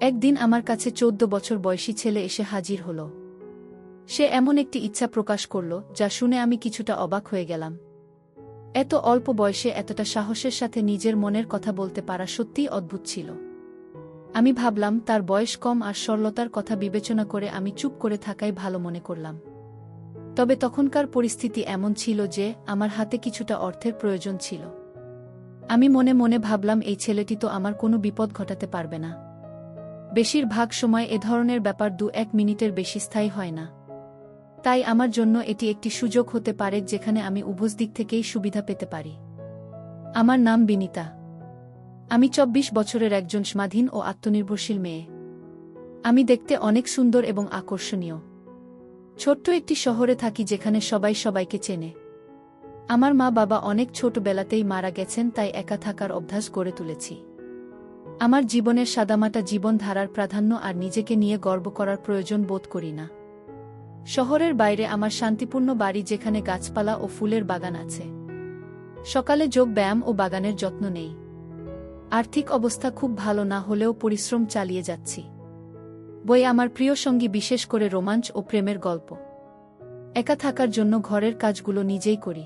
একদিন আমার কাছে 14 বছর বয়সী ছেলে এসে হাজির হল। সে এমন একটি ইচ্ছা প্রকাশ করল যা শুনে আমি কিছুটা অবাক হয়ে গেলাম। এত অল্প বয়সে এতটা সাহসের সাথে নিজের মনের কথা বলতে পারা সত্যিই অদ্ভুত ছিল। আমি ভাবলাম তার বয়স কম আর সরলতার কথা বিবেচনা করে আমি চুপ করে থাকাই ভালো মনে করলাম। তবে তখনকার পরিস্থিতি এমন ছিল যে আমার হাতে কিছুটা অর্থের প্রয়োজন ছিল। আমি মনে মনে ভাবলাম এই ছেলেটি তো আমার কোনো বিপদ ঘটাতে পারবে না। বেশিরভাগ সময় এ ধরনের ব্যাপার 2-1 মিনিটের বেশি স্থায়ী হয় না। তাই আমার জন্য এটি একটি সুযোগ হতে পারে যেখানে আমি উভয় দিক থেকেই সুবিধা পেতে পারি। আমার নাম বিনিতা। আমি 24 বছরের একজন স্বাধীন ও আত্মনির্ভরশীল মেয়ে। আমি দেখতে অনেক সুন্দর এবং আকর্ষণীয়। ছোট্ট একটি শহরে থাকি যেখানে সবাই সবাইকে চেনে। আমার মা বাবা অনেক ছোটবেলাতেই মারা গেছেন, তাই একা থাকার অভ্যাস গড়ে তুলেছি। আমার জীবনের সাদামাটা জীবনধারার প্রাধান্য আর নিজেকে নিয়ে গর্ব করার প্রয়োজন বোধ করি না। শহরের বাইরে আমার শান্তিপূর্ণ বাড়ি যেখানে গাছপালা ও ফুলের বাগান আছে। সকালে যোগ ব্যায়াম ও বাগানের যত্ন নেই। আর্থিক অবস্থা খুব ভালো না হলেও পরিশ্রম চালিয়ে যাচ্ছি। বই আমার প্রিয় সঙ্গী, বিশেষ করে রোমাঞ্চ ও প্রেমের গল্প। একা থাকার জন্য ঘরের কাজগুলো নিজেই করি।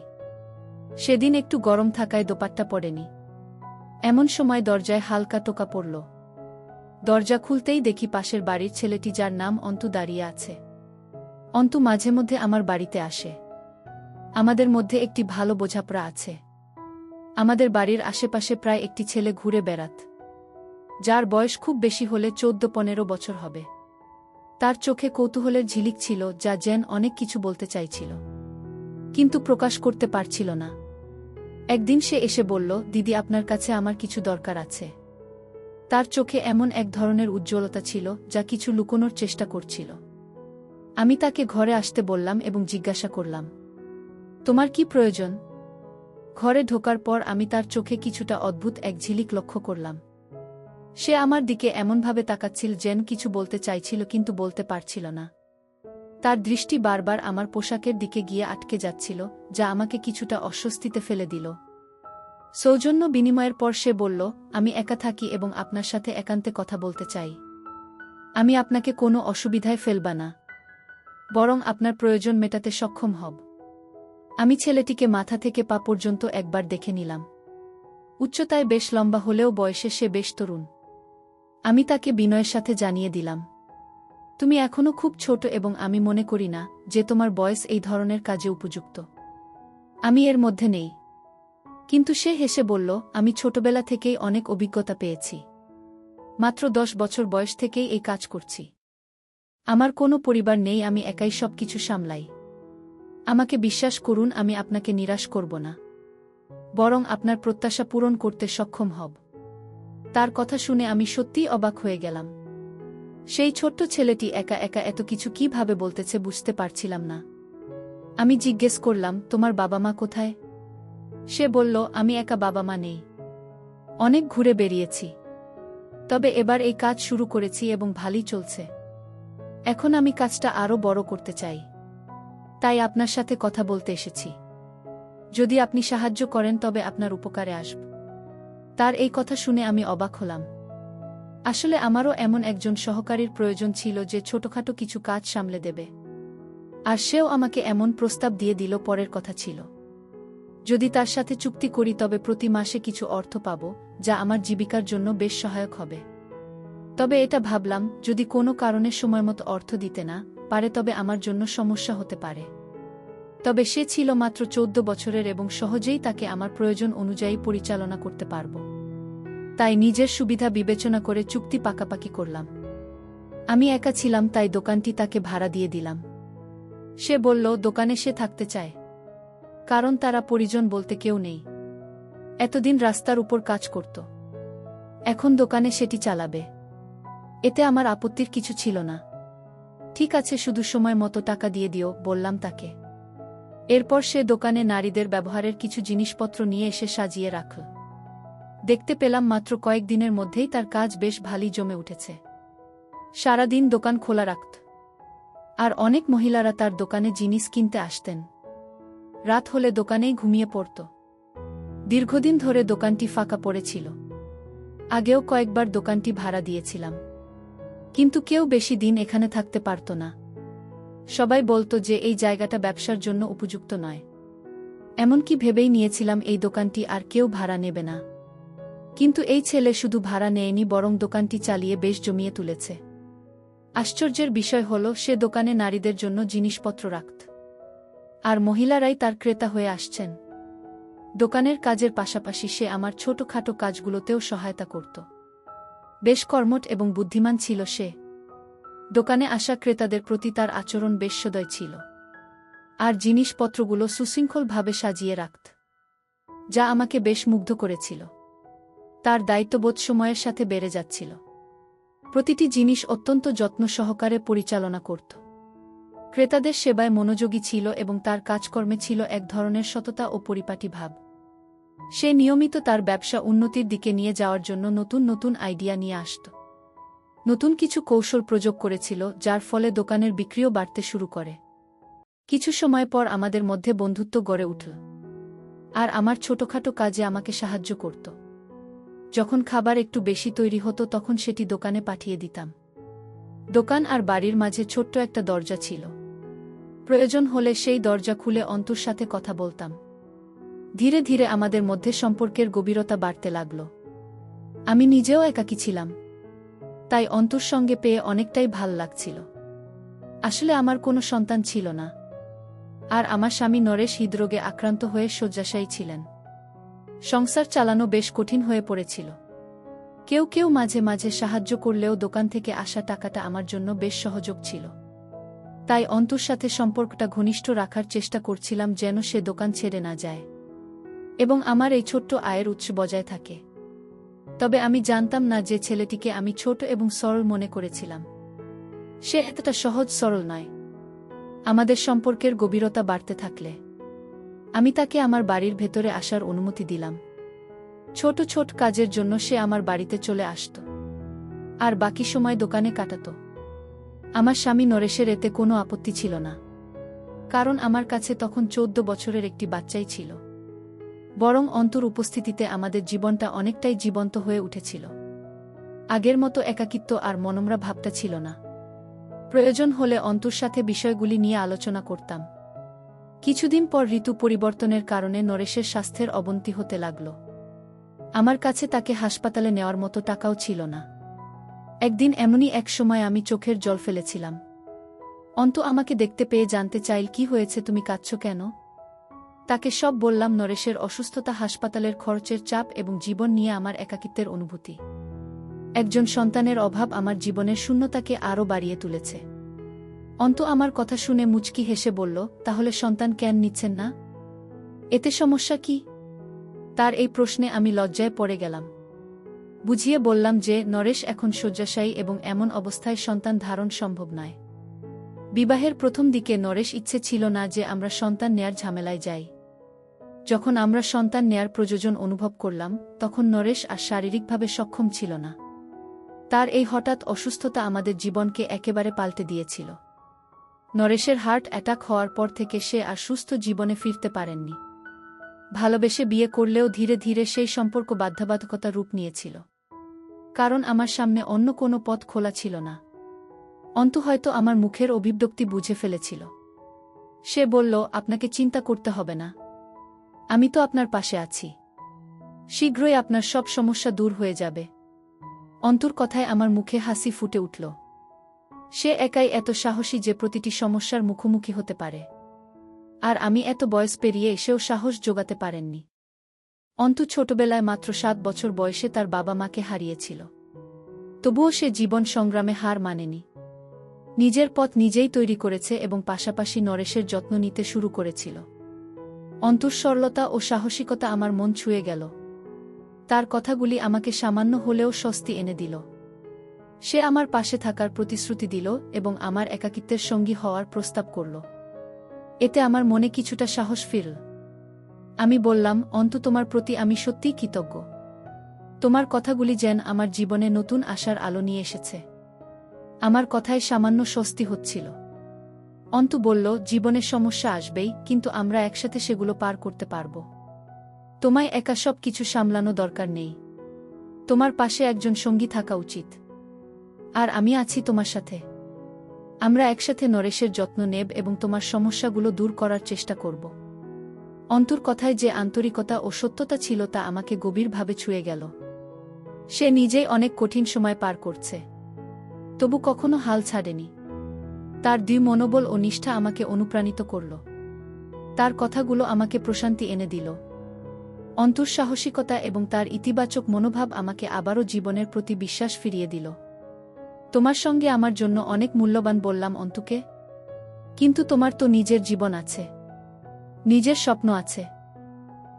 সেদিন একটু গরম থাকায় দোপাট্টা পড়েনি। এমন সময় দরজায় হালকা টোকা পড়ল। দরজা খুলতেই দেখি পাশের বাড়ির ছেলেটি, যার নাম অন্তু, দাঁড়িয়ে আছে। অন্তু মাঝে মধ্যে আমার বাড়িতে আসে। আমাদের মধ্যে একটি ভালো বোঝাপড়া আছে। আমাদের বাড়ির আশেপাশে প্রায় একটি ছেলে ঘুরে বেড়াত, যার বয়স খুব বেশি হলে 14-15 বছর হবে। তার চোখে কৌতূহলের ঝিলিক ছিল, যা যেন অনেক কিছু বলতে চাইছিল, কিন্তু প্রকাশ করতে পারছিল না। একদিন সে এসে বলল, দিদি, আপনার কাছে আমার কিছু দরকার আছে। তার চোখে এমন এক ধরনের উজ্জ্বলতা ছিল যা কিছু লুকোনোর চেষ্টা করছিল। আমি তাকে ঘরে আসতে বললাম এবং জিজ্ঞাসা করলাম, তোমার কি প্রয়োজন? ঘরে ঢোকার পর আমি তার চোখে কিছুটা অদ্ভুত এক ঝিলিক লক্ষ্য করলাম। সে আমার দিকে এমনভাবে তাকাচ্ছিল যেন কিছু বলতে চাইছিল কিন্তু বলতে পারছিল না। তার দৃষ্টি বারবার আমার পোশাকের দিকে গিয়ে আটকে যাচ্ছিল, যা আমাকে কিছুটা অস্বস্তিতে ফেলে দিল। সৌজন্য বিনিময়ের পর সে বলল, আমি একা থাকি এবং আপনার সাথে একান্তে কথা বলতে চাই। আমি আপনাকে কোনো অসুবিধায় ফেলব না, বরং আপনার প্রয়োজন মেটাতে সক্ষম হব। আমি ছেলেটিকে মাথা থেকে পা পর্যন্ত একবার দেখে নিলাম। উচ্চতায় বেশ লম্বা হলেও বয়সে সে বেশ তরুণ। আমি তাকে বিনয়ের সাথে জানিয়ে দিলাম, তুমি এখনো খুব ছোট এবং আমি মনে করি না যে তোমার বয়স এই ধরনের কাজে উপযুক্ত। আমি এর মধ্যে নেই। কিন্তু সে হেসে বলল, আমি ছোটবেলা থেকেই অনেক অভিজ্ঞতা পেয়েছি। মাত্র 10 বছর বয়স থেকেই এই কাজ করছি। আমার কোনো পরিবার নেই, আমি একাই সবকিছু সামলাই। আমাকে বিশ্বাস করুন, আমি আপনাকে নিরাশ করব না, বরং আপনার প্রত্যাশা পূরণ করতে সক্ষম হব। তার কথা শুনে আমি সত্যিই অবাক হয়ে গেলাম। সেই ছোট্ট ছেলেটি একা একা এত কিছু কিভাবে বলতেছে বুঝতে পারছিলাম না। আমি জিজ্ঞেস করলাম, তোমার বাবা মা কোথায়? সে বলল, আমি একা, বাবা মা নেই। অনেক ঘুরে বেরিয়েছি, তবে এবার এই কাজ শুরু করেছি এবং ভালোই চলছে। এখন আমি কাজটা আরও বড় করতে চাই, তাই আপনার সাথে কথা বলতে এসেছি। যদি আপনি সাহায্য করেন তবে আপনার উপকারে আসব। তার এই কথা শুনে আমি অবাক হলাম। আসলে আমারও এমন একজন সহকারীর প্রয়োজন ছিল যে ছোটখাটো কিছু কাজ সামলে দেবে। আর সেও আমাকে এমন প্রস্তাব দিয়ে দিল। পরের কথা ছিল, যদি তার সাথে চুক্তি করি তবে প্রতি মাসে কিছু অর্থ পাব, যা আমার জীবিকার জন্য বেশ সহায়ক হবে। তবে এটা ভাবলাম, যদি কোনো কারণে সময়মতো অর্থ দিতে না পারে তবে আমার জন্য সমস্যা হতে পারে। তবে সে ছিল মাত্র 14 বছরের এবং সহজেই তাকে আমার প্রয়োজন অনুযায়ী পরিচালনা করতে পারব। তাই নিজের সুবিধা বিবেচনা করে চুক্তি পাকাপাকি করলাম। আমি একা ছিলাম, তাই দোকানটি তাকে ভাড়া দিয়ে দিলাম। সে বলল, দোকানে সে থাকতে চায়, কারণ তারা পরিজন বলতে কেউ নেই। এতদিন রাস্তার উপর কাজ করত, এখন দোকানে সেটি চালাবে। এতে আমার আপত্তির কিছু ছিল না। ঠিক আছে, শুধু সময় মতো টাকা দিয়ে দিও, বললাম তাকে। এরপর সে দোকানে নারীদের ব্যবহারের কিছু জিনিসপত্র নিয়ে এসে সাজিয়ে রাখল। দেখতে পেলাম মাত্র কয়েকদিনের মধ্যেই তার কাজ বেশ ভালোই জমে উঠেছে। সারাদিন দোকান খোলা রাখত, আর অনেক মহিলারা তার দোকানে জিনিস কিনতে আসতেন। রাত হলে দোকানেই ঘুমিয়ে পড়ত। দীর্ঘদিন ধরে দোকানটি ফাঁকা পড়েছিল। আগেও কয়েকবার দোকানটি ভাড়া দিয়েছিলাম, কিন্তু কেউ বেশি দিন এখানে থাকতে পারত না। সবাই বলতো যে এই জায়গাটা ব্যবসার জন্য উপযুক্ত নয়। এমনকি ভেবেই নিয়েছিলাম এই দোকানটি আর কেউ ভাড়া নেবে না। কিন্তু এই ছেলে শুধু ভাড়া নেয়নি, বরং দোকানটি চালিয়ে বেশ জমিয়ে তুলেছে। আশ্চর্যের বিষয় হল, সে দোকানে নারীদের জন্য জিনিসপত্র রাখত, আর মহিলারাই তার ক্রেতা হয়ে আসছেন। দোকানের কাজের পাশাপাশি সে আমার ছোটখাটো কাজগুলোতেও সহায়তা করত। বেশ কর্মঠ এবং বুদ্ধিমান ছিল সে। দোকানে আসা ক্রেতাদের প্রতি তার আচরণ বেশ সদয় ছিল, আর জিনিসপত্রগুলো সুশৃঙ্খলভাবে সাজিয়ে রাখত, যা আমাকে বেশ মুগ্ধ করেছিল। তার দায়িত্ববোধ সময়ের সাথে বেড়ে যাচ্ছিল। প্রতিটি জিনিস অত্যন্ত যত্ন সহকারে পরিচালনা করত। ক্রেতাদের সেবায় মনোযোগী ছিল এবং তার কাজকর্মে ছিল এক ধরনের সততা ও পরিপাটি ভাব। সে নিয়মিত তার ব্যবসা উন্নতির দিকে নিয়ে যাওয়ার জন্য নতুন নতুন আইডিয়া নিয়ে আসত। নতুন কিছু কৌশল প্রয়োগ করেছিল, যার ফলে দোকানের বিক্রিও বাড়তে শুরু করে। কিছু সময় পর আমাদের মধ্যে বন্ধুত্ব গড়ে উঠল, আর আমার ছোটখাটো কাজে আমাকে সাহায্য করত। যখন খাবার একটু বেশি তৈরি হতো, তখন সেটি দোকানে পাঠিয়ে দিতাম। দোকান আর বাড়ির মাঝে ছোট্ট একটা দরজা ছিল। প্রয়োজন হলে সেই দরজা খুলে অন্তুর সাথে কথা বলতাম। ধীরে ধীরে আমাদের মধ্যে সম্পর্কের গভীরতা বাড়তে লাগল। আমি নিজেও একাকী ছিলাম, তাই অন্তুর সঙ্গে পেয়ে অনেকটাই ভাল লাগছিল। আসলে আমার কোনো সন্তান ছিল না, আর আমার স্বামী নরেশ হৃদরোগে আক্রান্ত হয়ে শয্যাশায়ী ছিলেন। সংসার চালানো বেশ কঠিন হয়ে পড়েছিল। কেউ কেউ মাঝে মাঝে সাহায্য করলেও দোকান থেকে আসা টাকাটা আমার জন্য বেশ সহযোগ ছিল। তাই অন্তুর সাথে সম্পর্কটা ঘনিষ্ঠ রাখার চেষ্টা করছিলাম, যেন সে দোকান ছেড়ে না যায় এবং আমার এই ছোট্ট আয়ের উৎস বজায় থাকে। তবে আমি জানতাম না যে ছেলেটিকে আমি ছোট এবং সরল মনে করেছিলাম, সে এতটা সহজ সরল নয়। আমাদের সম্পর্কের গভীরতা বাড়তে থাকলে আমি তাকে আমার বাড়ির ভেতরে আসার অনুমতি দিলাম। ছোট ছোট কাজের জন্য সে আমার বাড়িতে চলে আসত, আর বাকি সময় দোকানে কাটাত। আমার স্বামী নরেশের এতে কোনো আপত্তি ছিল না, কারণ আমার কাছে তখন 14 বছরের একটি বাচ্চাই ছিল। বরং অন্তুর উপস্থিতিতে আমাদের জীবনটা অনেকটাই জীবন্ত হয়ে উঠেছিল। আগের মতো একাকিত্ব আর মনমরা ভাবটা ছিল না। প্রয়োজন হলে অন্তুর সাথে বিষয়গুলি নিয়ে আলোচনা করতাম। কিছুদিন পর ঋতু পরিবর্তনের কারণে নরেশের স্বাস্থ্যের অবনতি হতে লাগল। আমার কাছে তাকে হাসপাতালে নেওয়ার মতো টাকাও ছিল না। একদিন এমনই এক সময় আমি চোখের জল ফেলেছিলাম। অন্তু আমাকে দেখতে পেয়ে জানতে চাইল, কি হয়েছে, তুমি কাঁদছো কেন? তাকে সব বললাম, নরেশের অসুস্থতা, হাসপাতালের খরচের চাপ এবং জীবন নিয়ে আমার একাকিত্বের অনুভূতি। একজন সন্তানের অভাব আমার জীবনের শূন্যতাকে আরও বাড়িয়ে তুলেছে। অন্তু আমার কথা শুনে মুচকি হেসে বলল, তাহলে সন্তান কেন নিচ্ছেন না? এতে সমস্যা কি? তার এই প্রশ্নে আমি লজ্জায় পড়ে গেলাম। বুঝিয়ে বললাম যে নরেশ এখন শয্যাশায়ী এবং এমন অবস্থায় সন্তান ধারণ সম্ভব নয়। বিবাহের প্রথম দিকে নরেশ ইচ্ছে ছিল না যে আমরা সন্তান নেয়ার ঝামেলায় যাই। যখন আমরা সন্তান নেয়ার প্রয়োজন অনুভব করলাম, তখন নরেশ আর শারীরিকভাবে সক্ষম ছিল না। তার এই হঠাৎ অসুস্থতা আমাদের জীবনকে একেবারে পাল্টে দিয়েছিল। নরেশের হার্ট অ্যাটাক হওয়ার পর থেকে সে আর সুস্থ জীবনে ফিরতে পারেননি। ভালোবেসে বিয়ে করলেও ধীরে ধীরে সেই সম্পর্ক বাধ্যবাধকতার রূপ নিয়েছিল, কারণ আমার সামনে অন্য কোনো পথ খোলা ছিল না। অন্তু হয়তো আমার মুখের অভিব্যক্তি বুঝে ফেলেছিল। সে বলল, আপনাকে চিন্তা করতে হবে না, আমি তো আপনার পাশে আছি। শীঘ্রই আপনার সব সমস্যা দূর হয়ে যাবে। অন্তুর কথায় আমার মুখে হাসি ফুটে উঠল। সে একাই এত সাহসী যে প্রতিটি সমস্যার মুখোমুখি হতে পারে, আর আমি এত বয়স পেরিয়ে এসেও সাহস জোগাতে পারেননি। অন্তু ছোটবেলায় মাত্র 7 বছর বয়সে তার বাবা মাকে হারিয়েছিল। তবুও সে জীবন সংগ্রামে হার মানেনি। নিজের পথ নিজেই তৈরি করেছে এবং পাশাপাশি নরেশের যত্ন নিতে শুরু করেছিল। অন্তুর সরলতা ও সাহসিকতা আমার মন ছুঁয়ে গেল। তার কথাগুলি আমাকে সামান্য হলেও স্বস্তি এনে দিল। সে আমার পাশে থাকার প্রতিশ্রুতি দিল এবং আমার একাকিত্বের সঙ্গী হওয়ার প্রস্তাব করল। এতে আমার মনে কিছুটা সাহস ফিরল। আমি বললাম, অন্তু, তোমার প্রতি আমি সত্যিই কৃতজ্ঞ। তোমার কথাগুলি যেন আমার জীবনে নতুন আশার আলো নিয়ে এসেছে। আমার কথায় সামান্য স্বস্তি হচ্ছিল। অন্তু বলল, জীবনের সমস্যা আসবেই, কিন্তু আমরা একসাথে সেগুলো পার করতে পারব। তোমায় একা সব কিছু সামলানো দরকার নেই। তোমার পাশে একজন সঙ্গী থাকা উচিত। আর আমি আছি তোমার সাথে। আমরা একসাথে নরেশের যত্ন নেব এবং তোমার সমস্যাগুলো দূর করার চেষ্টা করব। অন্তুর কথায় যে আন্তরিকতা ও সত্যতা ছিল তা আমাকে গভীরভাবে ছুঁয়ে গেল। সে নিজেই অনেক কঠিন সময় পার করছে, তবু কখনো হাল ছাড়েনি। তার দৃঢ় মনোবল ও নিষ্ঠা আমাকে অনুপ্রাণিত করল। তার কথাগুলো আমাকে প্রশান্তি এনে দিল। অন্তুর সাহসিকতা এবং তার ইতিবাচক মনোভাব আমাকে আবারও জীবনের প্রতি বিশ্বাস ফিরিয়ে দিল। তোমার সঙ্গে আমার জন্য অনেক মূল্যবান বললাম অন্তুকে, কিন্তু তোমার তো নিজের জীবন আছে, নিজের স্বপ্ন আছে।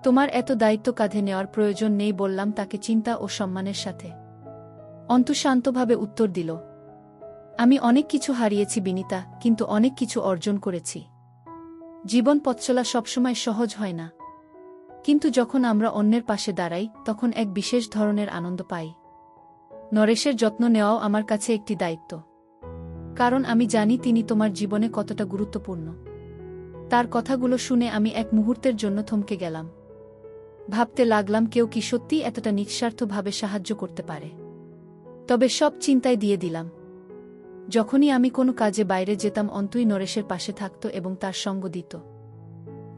তোমার এত দায়িত্ব কাঁধে নেওয়ার প্রয়োজন নেই বললাম তাকে চিন্তা ও সম্মানের সাথে। অন্তু শান্তভাবে উত্তর দিল, আমি অনেক কিছু হারিয়েছি বিনিতা, কিন্তু অনেক কিছু অর্জন করেছি। জীবন পথচলা সবসময় সহজ হয় না, কিন্তু যখন আমরা অন্যের পাশে দাঁড়াই তখন এক বিশেষ ধরনের আনন্দ পাই। নরেশের যত্ন নেওয়াও আমার কাছে একটি দায়িত্ব, কারণ আমি জানি তিনি তোমার জীবনে কতটা গুরুত্বপূর্ণ। তার কথাগুলো শুনে আমি এক মুহূর্তের জন্য থমকে গেলাম। ভাবতে লাগলাম কেউ কি সত্যিই এতটা নিঃস্বার্থভাবে সাহায্য করতে পারে। তবে সব চিন্তায় দিয়ে দিলাম। যখনই আমি কোনো কাজে বাইরে যেতাম অন্তুই নরেশের পাশে থাকত এবং তার সঙ্গ দিত।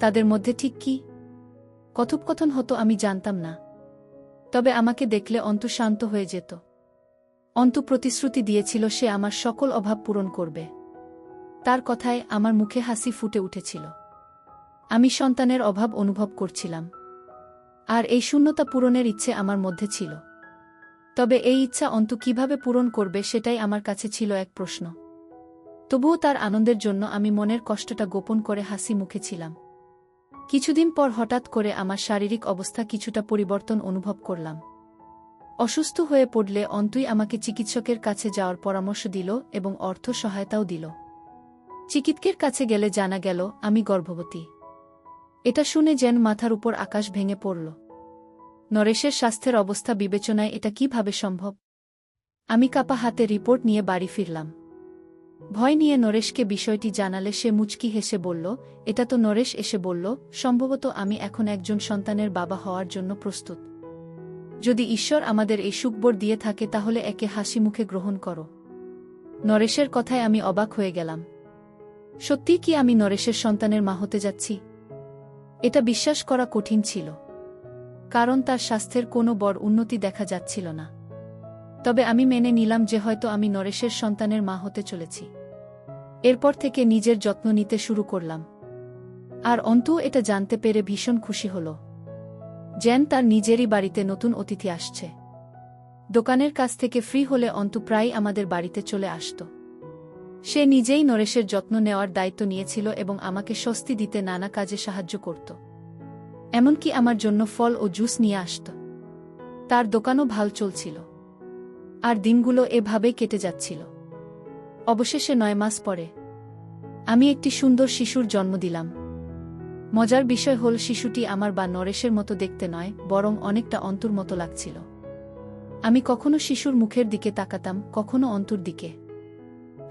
তাদের মধ্যে ঠিক কি কথোপকথন হতো আমি জানতাম না, তবে আমাকে দেখলে অন্তু শান্ত হয়ে যেত। অন্তু প্রতিশ্রুতি দিয়েছিল সে আমার সকল অভাব পূরণ করবে। তার কথায় আমার মুখে হাসি ফুটে উঠেছিল। আমি সন্তানের অভাব অনুভব করছিলাম, আর এই শূন্যতা পূরণের ইচ্ছে আমার মধ্যে ছিল। তবে এই ইচ্ছা অন্তু কিভাবে পূরণ করবে সেটাই আমার কাছে ছিল এক প্রশ্ন। তবুও তার আনন্দের জন্য আমি মনের কষ্টটা গোপন করে হাসি মুখে ছিলাম। কিছুদিন পর হঠাৎ করে আমার শারীরিক অবস্থা কিছুটা পরিবর্তন অনুভব করলাম। অসুস্থ হয়ে পড়লে অন্তুই আমাকে চিকিৎসকের কাছে যাওয়ার পরামর্শ দিল এবং অর্থ সহায়তাও দিল। চিকিৎসকের কাছে গেলে জানা গেল আমি গর্ভবতী। এটা শুনে যেন মাথার উপর আকাশ ভেঙে পড়ল। নরেশের স্বাস্থ্যের অবস্থা বিবেচনায় এটা কিভাবে সম্ভব? আমি কাঁপা হাতে রিপোর্ট নিয়ে বাড়ি ফিরলাম। ভয় নিয়ে নরেশকে বিষয়টি জানালে সে মুচকি হেসে বলল, এটা তো নরেশ এসে বলল, সম্ভবত আমি এখন একজন সন্তানের বাবা হওয়ার জন্য প্রস্তুত। যদি ঈশ্বর আমাদের এই সুখবর দিয়ে থাকে তাহলে একে হাসি মুখে গ্রহণ করো। নরেশের কথায় আমি অবাক হয়ে গেলাম। সত্যি কি আমি নরেশের সন্তানের মা হতে যাচ্ছি? এটা বিশ্বাস করা কঠিন ছিল, কারণ তার স্বাস্থ্যের কোনো বড় উন্নতি দেখা যাচ্ছিল না। তবে আমি মেনে নিলাম যে হয়তো আমি নরেশের সন্তানের মা হতে চলেছি। এরপর থেকে নিজের যত্ন নিতে শুরু করলাম। আর অন্তু এটা জানতে পেরে ভীষণ খুশি হল। যেন তার নিজেরই বাড়িতে নতুন অতিথি আসছে। দোকানের কাছ থেকে ফ্রি হলে অন্তু প্রায় আমাদের বাড়িতে চলে আসত। সে নিজেই নরেশের যত্ন নেওয়ার দায়িত্ব নিয়েছিল এবং আমাকে স্বস্তি দিতে নানা কাজে সাহায্য করত। এমনকি আমার জন্য ফল ও জুস নিয়ে আসত। তার দোকানও ভাল চলছিল, আর দিনগুলো এভাবেই কেটে যাচ্ছিল। অবশেষে 9 মাস পরে আমি একটি সুন্দর শিশুর জন্ম দিলাম। মজার বিষয় হল শিশুটি আমার বা নরেশের মতো দেখতে নয়, বরং অনেকটা অন্তুর মতো লাগছিল। আমি কখনো শিশুর মুখের দিকে তাকাতাম, কখনো অন্তুর দিকে।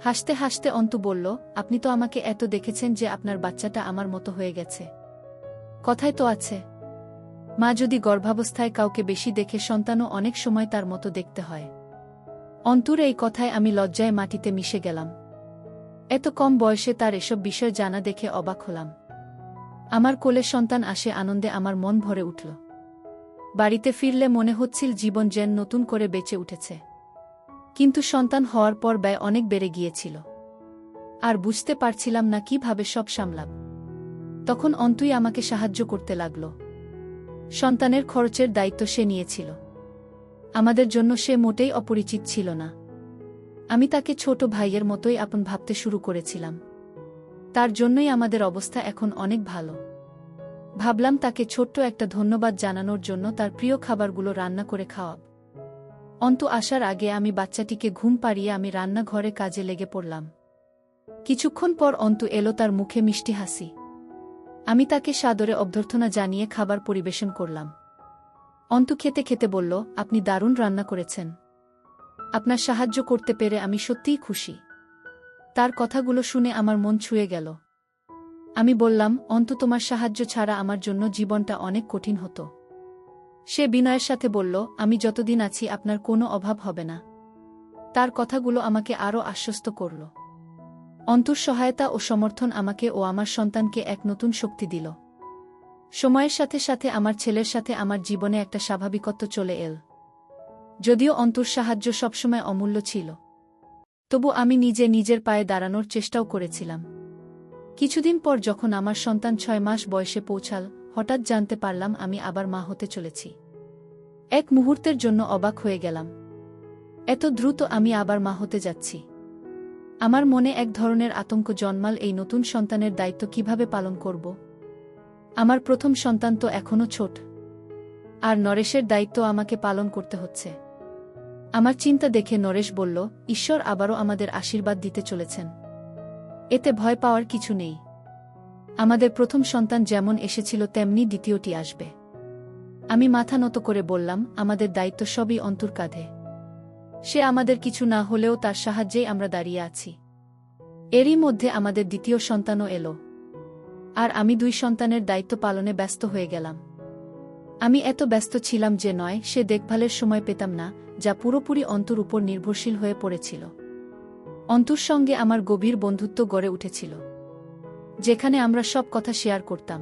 হাসতে হাসতে অন্তু বলল, আপনি তো আমাকে এত দেখেছেন যে আপনার বাচ্চাটা আমার মতো হয়ে গেছে। কথায় তো আছে, মা যদি গর্ভাবস্থায় কাউকে বেশি দেখে সন্তানও অনেক সময় তার মতো দেখতে হয়। অন্তুর এই কথায় আমি লজ্জায় মাটিতে মিশে গেলাম। এত কম বয়সে তার এসব বিষয় জানা দেখে অবাক হলাম। আমার কোলে সন্তান আসে আনন্দে আমার মন ভরে উঠল। বাড়িতে ফিরলে মনে হচ্ছিল জীবন যেন নতুন করে বেঁচে উঠেছে। কিন্তু সন্তান হওয়ার পর ব্যয় অনেক বেড়ে গিয়েছিল, আর বুঝতে পারছিলাম না কিভাবে সব সামলাব। তখন অন্তুই আমাকে সাহায্য করতে লাগল। সন্তানের খরচের দায়িত্ব সে নিয়েছিল। আমাদের জন্য সে মোটেই অপরিচিত ছিল না। আমি তাকে ছোট ভাইয়ের মতোই আপন ভাবতে শুরু করেছিলাম। তার জন্যই আমাদের অবস্থা এখন অনেক ভালো। ভাবলাম তাকে ছোট্ট একটা ধন্যবাদ জানানোর জন্য তার প্রিয় খাবারগুলো রান্না করে খাওয়াব। অন্তু আসার আগে আমি বাচ্চাটিকে ঘুম পাড়িয়ে আমি রান্নাঘরে কাজে লেগে পড়লাম। কিছুক্ষণ পর অন্তু এলো, তার মুখে মিষ্টি হাসি। আমি তাকে সাদরে অভ্যর্থনা জানিয়ে খাবার পরিবেশন করলাম। অন্তু খেতে খেতে বলল, আপনি দারুণ রান্না করেছেন। আপনার সাহায্য করতে পেরে আমি সত্যিই খুশি। তার কথাগুলো শুনে আমার মন ছুঁয়ে গেল। আমি বললাম, অন্তু তোমার সাহায্য ছাড়া আমার জন্য জীবনটা অনেক কঠিন হতো। সে বিনয়ের সাথে বলল, আমি যতদিন আছি আপনার কোনো অভাব হবে না। তার কথাগুলো আমাকে আরও আশ্বস্ত করল। অন্তুর সহায়তা ও সমর্থন আমাকে ও আমার সন্তানকে এক নতুন শক্তি দিল। সময়ের সাথে সাথে আমার ছেলের সাথে আমার জীবনে একটা স্বাভাবিকত্ব চলে এল। যদিও অন্তুর সাহায্য সবসময় অমূল্য ছিল, তবু আমি নিজের পায়ে দাঁড়ানোর চেষ্টাও করেছিলাম। কিছুদিন পর যখন আমার সন্তান 6 মাস বয়সে পৌঁছাল, হঠাৎ জানতে পারলাম আমি আবার মা হতে চলেছি। এক মুহূর্তের জন্য অবাক হয়ে গেলাম। এত দ্রুত আমি আবার মা হতে যাচ্ছি। আমার মনে এক ধরনের আতঙ্ক জন্মাল, এই নতুন সন্তানের দায়িত্ব কিভাবে পালন করব। আমার প্রথম সন্তান তো এখনও ছোট, আর নরেশের দায়িত্ব আমাকে পালন করতে হচ্ছে। আমার চিন্তা দেখে নরেশ বলল, ঈশ্বর আবারও আমাদের আশীর্বাদ দিতে চলেছেন, এতে ভয় পাওয়ার কিছু নেই। আমাদের প্রথম সন্তান যেমন এসেছিল তেমনি দ্বিতীয়টি আসবে। আমি মাথা নত করে বললাম, আমাদের দায়িত্ব সবই অন্তুর কাঁধে। সে আমাদের কিছু না হলেও তার সাহায্যেই আমরা দাঁড়িয়ে আছি। এরই মধ্যে আমাদের দ্বিতীয় সন্তানও এলো, আর আমি 2 সন্তানের দায়িত্ব পালনে ব্যস্ত হয়ে গেলাম। আমি এত ব্যস্ত ছিলাম যে সে দেখভালের সময় পেতাম না, যা পুরোপুরি অন্তুর উপর নির্ভরশীল হয়ে পড়েছিল। অন্তুর সঙ্গে আমার গভীর বন্ধুত্ব গড়ে উঠেছিল, যেখানে আমরা সব কথা শেয়ার করতাম।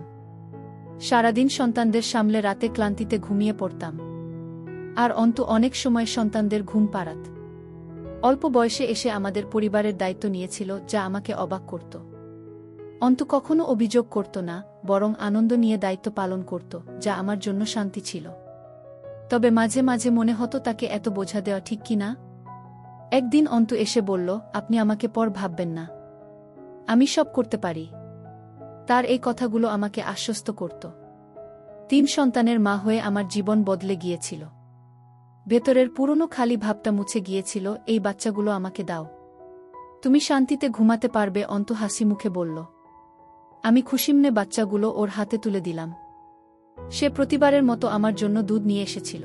সারাদিন সন্তানদের সামলে রাতে ক্লান্তিতে ঘুমিয়ে পড়তাম, আর অন্তু অনেক সময় সন্তানদের ঘুম পাড়াত। অল্প বয়সে এসে আমাদের পরিবারের দায়িত্ব নিয়েছিল, যা আমাকে অবাক করত। অন্তু কখনো অভিযোগ করত না, বরং আনন্দ নিয়ে দায়িত্ব পালন করত, যা আমার জন্য শান্তি ছিল। তবে মাঝে মাঝে মনে হতো তাকে এত বোঝা দেওয়া ঠিক কিনা। একদিন অন্তু এসে বলল, আপনি আমাকে পর ভাববেন না, আমি সব করতে পারি। তার এই কথাগুলো আমাকে আশ্বস্ত করত। 3 সন্তানের মা হয়ে আমার জীবন বদলে গিয়েছিল। ভেতরের পুরনো খালি ভাবটা মুছে গিয়েছিল। এই বাচ্চাগুলো আমাকে দাও, তুমি শান্তিতে ঘুমাতে পারবে, অন্তু হাসি মুখে বলল। আমি খুশিমনে বাচ্চাগুলো ওর হাতে তুলে দিলাম। সে প্রতিবারের মতো আমার জন্য দুধ নিয়ে এসেছিল।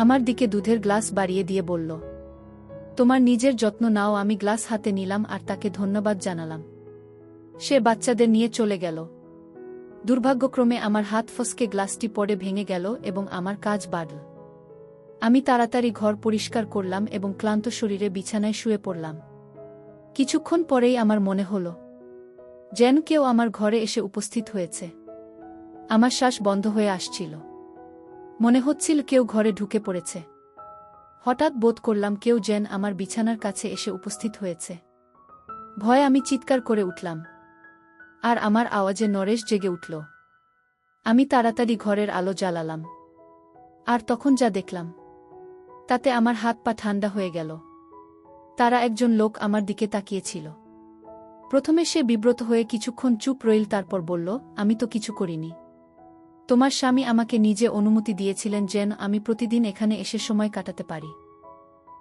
আমার দিকে দুধের গ্লাস বাড়িয়ে দিয়ে বলল, তোমার নিজের যত্ন নাও। আমি গ্লাস হাতে নিলাম আর তাকে ধন্যবাদ জানালাম। সে বাচ্চাদের নিয়ে চলে গেল। দুর্ভাগ্যক্রমে আমার হাত ফসকে গ্লাসটি পড়ে ভেঙে গেল এবং আমার কাজ বাড়ল। আমি তাড়াতাড়ি ঘর পরিষ্কার করলাম এবং ক্লান্ত শরীরে বিছানায় শুয়ে পড়লাম। কিছুক্ষণ পরেই আমার মনে হল যেন কেউ আমার ঘরে এসে উপস্থিত হয়েছে। আমার শ্বাস বন্ধ হয়ে আসছিল, মনে হচ্ছিল কেউ ঘরে ঢুকে পড়েছে। হঠাৎ বোধ করলাম কেউ যেন আমার বিছানার কাছে এসে উপস্থিত হয়েছে। ভয়ে আমি চিৎকার করে উঠলাম, আর আমার আওয়াজে নরেশ জেগে উঠল। আমি তাড়াতাড়ি ঘরের আলো জ্বালালাম, আর তখন যা দেখলাম তাতে আমার হাত পা ঠান্ডা হয়ে গেল। তারা একজন লোক আমার দিকে তাকিয়েছিল। প্রথমে সে বিব্রত হয়ে কিছুক্ষণ চুপ রইল, তারপর বলল, আমি তো কিছু করিনি। তোমার স্বামী আমাকে নিজে অনুমতি দিয়েছিলেন যেন আমি প্রতিদিন এখানে এসে সময় কাটাতে পারি।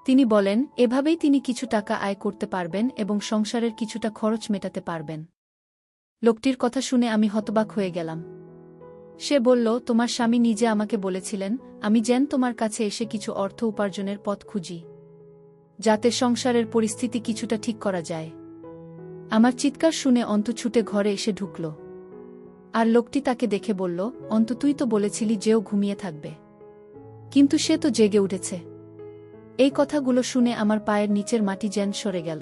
তিনি বলেন, এভাবেই তিনি কিছু টাকা আয় করতে পারবেন এবং সংসারের কিছুটা খরচ মেটাতে পারবেন। লোকটির কথা শুনে আমি হতবাক হয়ে গেলাম। সে বলল, তোমার স্বামী নিজে আমাকে বলেছিলেন আমি যেন তোমার কাছে এসে কিছু অর্থ উপার্জনের পথ খুঁজি, যাতে সংসারের পরিস্থিতি কিছুটা ঠিক করা যায়। আমার চিৎকার শুনে অন্তু ছুটে ঘরে এসে ঢুকল, আর লোকটি তাকে দেখে বলল, অন্তু, তুই তো বলেছিলি যেও ঘুমিয়ে থাকবে, কিন্তু সে তো জেগে উঠেছে। এই কথাগুলো শুনে আমার পায়ের নিচের মাটি যেন সরে গেল।